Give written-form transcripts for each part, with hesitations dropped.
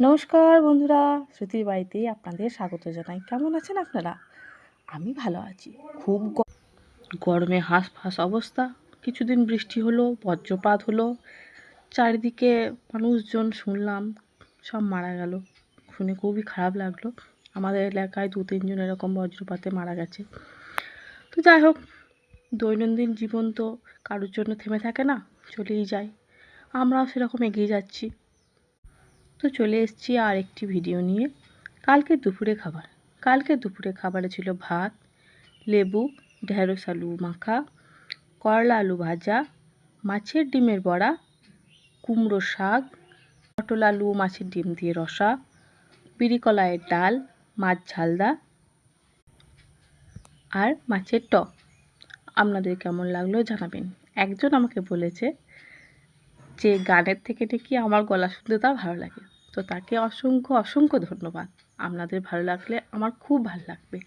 নমস্কার বন্ধুরা, শ্রুতির বাড়িতে আপনাদের স্বাগত জানাই। কেমন আছেন আপনারা? আমি ভালো আছি। খুব গরমে হাঁসফাঁস অবস্থা। কিছুদিন বৃষ্টি হলো, বজ্রপাত হলো, চারিদিকে মানুষজন শুনলাম সব মারা গেল। শুনে খুবই খারাপ লাগলো। আমাদের এলাকায় 2-3 জন এরকম বজ্রপাতে মারা গেছে। তো যাই হোক, দৈনন্দিন জীবন তো কারোর জন্য থেমে থাকে না, চলেই যায়। আমরাও সেরকম এগিয়ে যাচ্ছি। তো চলে এসেছি আর একটি ভিডিও নিয়ে। কালকে দুপুরে খাবারে ছিল ভাত, লেবু, ঢেঁড়স আলু মাখা, করলা আলু ভাজা, মাছের ডিমের বড়া, কুমড়ো শাক, পটল আলু মাছের ডিম দিয়ে রসা, বিরি কলাইয়ের ডাল, মাছ ঝালদা আর মাছের টক। আপনাদের কেমন লাগলো জানাবেন। একজন আমাকে বলেছে যে গানের থেকে নাকি আমার গলা শুনতে তার ভালো লাগে। তো তাকে অসংখ্য ধন্যবাদ। আপনাদের ভালো লাগলে আমার খুব ভালো লাগবে।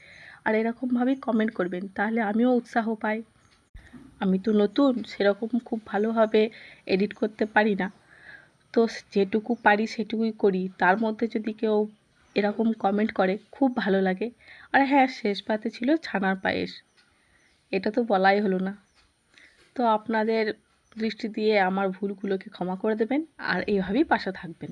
আর এরকমভাবেই কমেন্ট করবেন, তাহলে আমিও উৎসাহ পাই। আমি তো নতুন, সেরকম খুব ভালোভাবে এডিট করতে পারি না। তো যেটুকু পারি সেটুকুই করি। তার মধ্যে যদি কেউ এরকম কমেন্ট করে খুব ভালো লাগে। আর হ্যাঁ, শেষ পাতে ছিল ছানার পায়েস। এটা তো বলাই হলো না। তো আপনাদের দৃষ্টি দিয়ে আমার ভুলগুলোকে ক্ষমা করে দেবেন আর এইভাবেই পাশে থাকবেন।